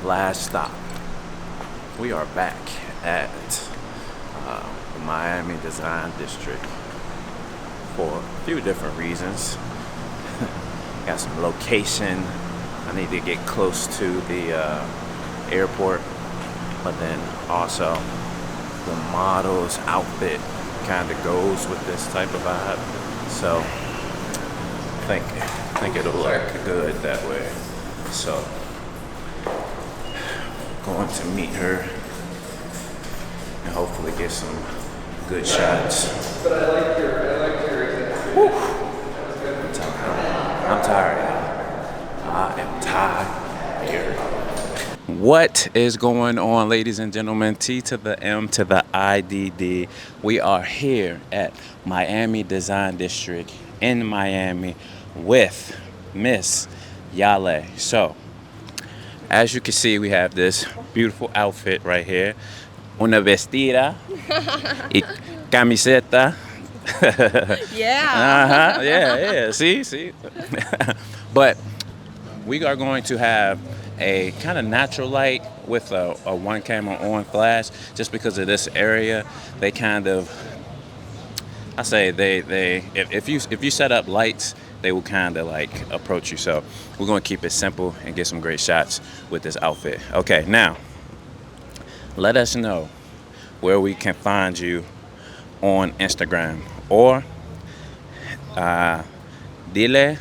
last stop. We are back at the Miami Design District for a few different reasons. Got some location. I need to get close to the airport, but then also the model's outfit kind of goes with this type of vibe. So I think it'll look good that way. So going to meet her and hopefully get some good shots. But I like your example. I'm tired. I am tired. What is going on, ladies and gentlemen? T to the M to the IDD. We are here at Miami Design District in Miami with Miss Yale. So, as you can see, we have this beautiful outfit right here. Una vestida y camiseta. Yeah. Yeah. See. But we are going to have a kind of natural light with a one camera on flash, just because of this area. They kind of, I say they if you set up lights, they will kind of like approach you. So we're going to keep it simple and get some great shots with this outfit. Okay, now let us know where we can find you on Instagram, or dile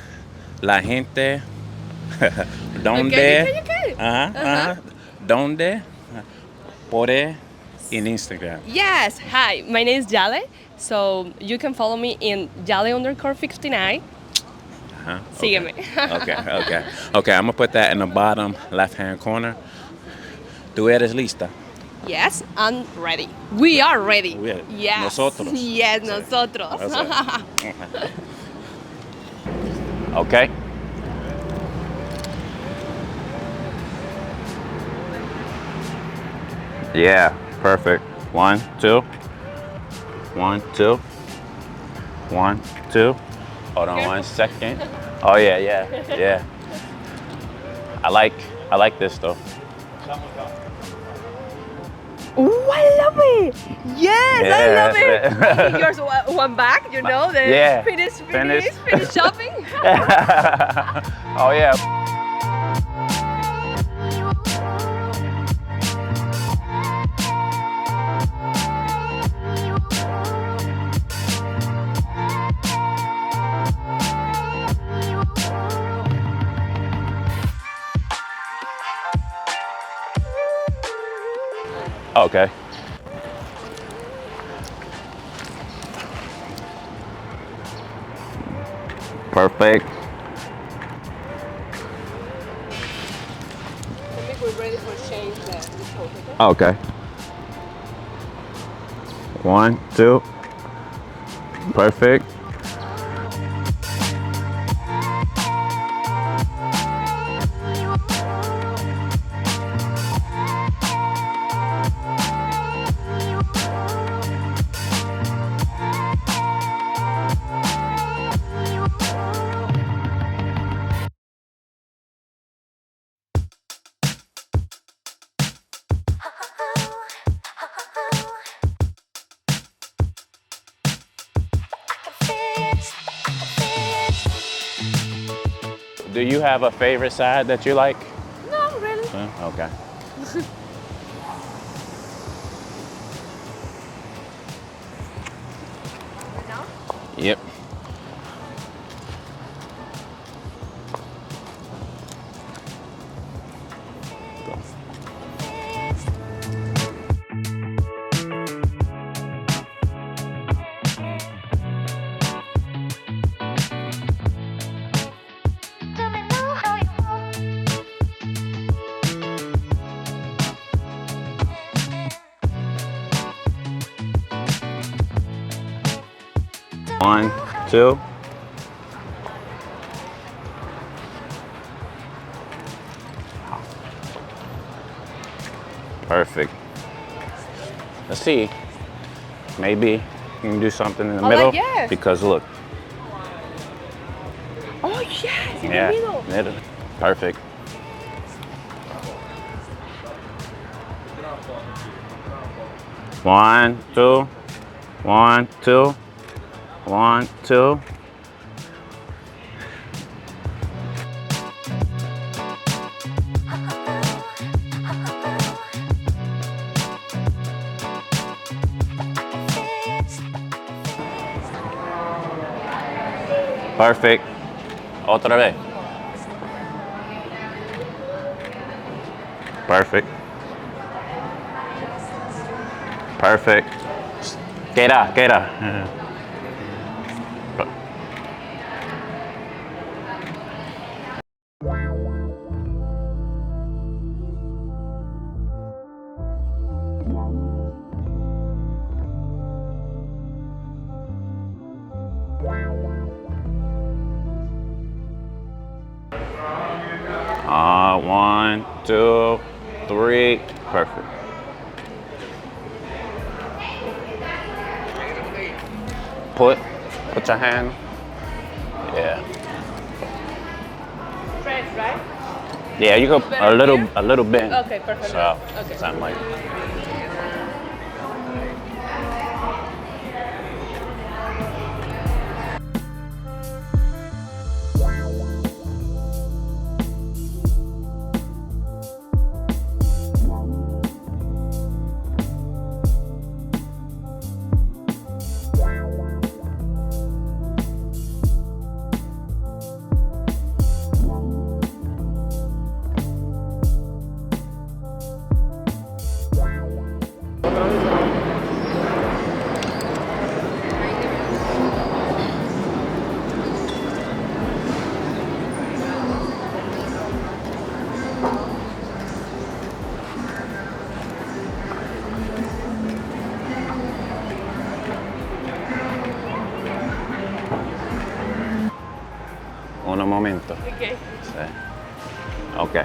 la gente donde donde pode in Instagram. Yes. Hi, my name is Yale. So you can follow me in Yale_59. Sígueme. Okay, I'm gonna put that in the bottom left-hand corner. ¿Tú eres lista? Yes, I'm ready. We are ready. Yes. Nosotros. Yes, nosotros. Okay. Yeah, perfect. 1, 2. 1, 2. 1, 2. Hold on 1 second. Oh yeah. I like this though. Oh, I love it. Yes, I love it. Yours one back, you know, the finish shopping. Oh yeah. Okay. Perfect. I think we're ready for change the photo. Okay. 1, 2. Perfect. Do you have a favorite side that you like? No, really. Okay. Yep. One, two. Perfect. Let's see. Maybe you can do something in the middle. yes. Because look. Oh yes, in the middle. Perfect. 1, 2. 1, 2. 1, 2. Perfect. Otra vez. Perfect. Perfect. Queda. 1, 2, 3. Perfect. Put your hand. Yeah. Straight, right? Yeah, you go a little bend. Okay, perfect. So, Okay. something like. Un momento. Okay. Sí. Okay.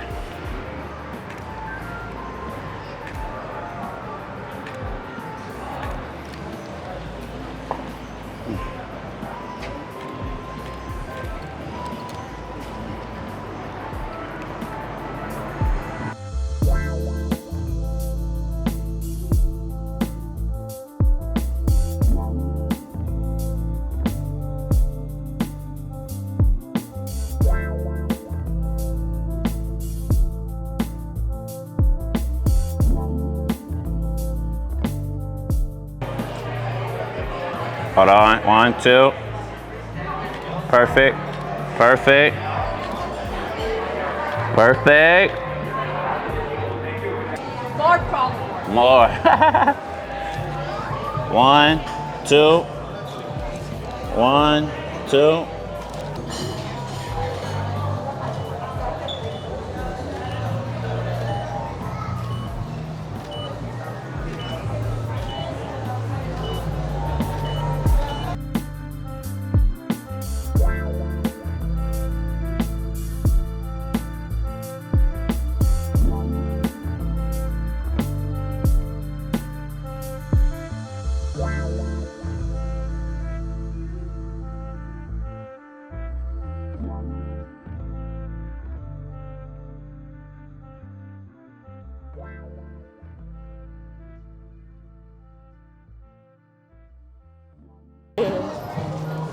Hold on. 1, 2. Perfect. Perfect. Perfect. More problem. More. 1, 2. 1, 2.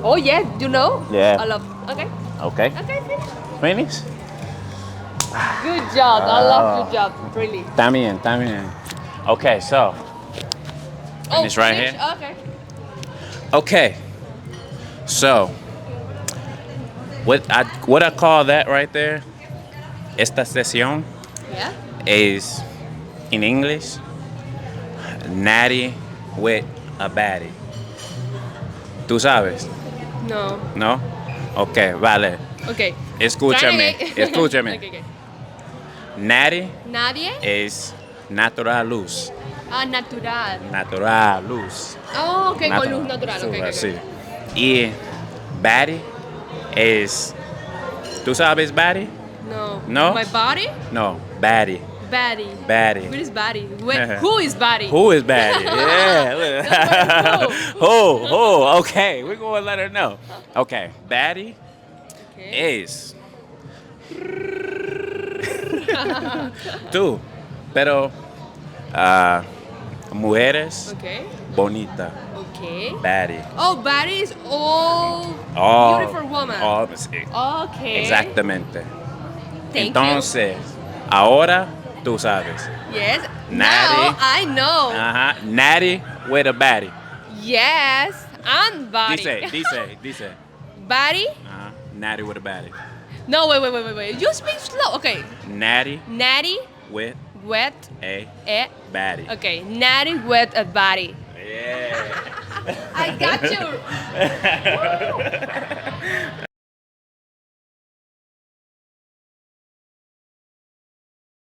Oh yeah, you know? Yeah. I love. Okay. Okay. Okay, finish. Finish. Good job. I love your job. Really. También. Okay, so. Finish right finish? here. Okay. Okay. So. What I call that right there, esta sesión Yeah. is, in English, natty with a baddie. ¿Tú sabes? No. ¿No? Ok, vale. Okay. Escúchame. Okay. Natty Nadie. es natural luz. Ah, natural. Natural luz. Oh, okay, con luz natural. Okay. Sí. Y baddie es... ¿Tú sabes baddie? No. No? My body? No, baddie. Baddie. Baddie. What is baddie? Who is baddie? Who is baddie? Yeah. Who? Okay, we're going to let her know. Okay, baddie Okay. is... Tú. Pero Mujeres, Okay. bonita. Okay. Baddie. Oh, baddie is all Oh, beautiful woman. oh, sí. Okay. Exactamente. Thank Entonces, ahora tú sabes. you. Yes. Natty. Now I know. Ajá. Natty with a baddie. Yes. And body. Dice. Body? Ajá. Natty with a baddie. No, wait. You speak slow. Okay. Natty Natty with with a a. baddie. Okay. Natty with a body. Yeah. I got you.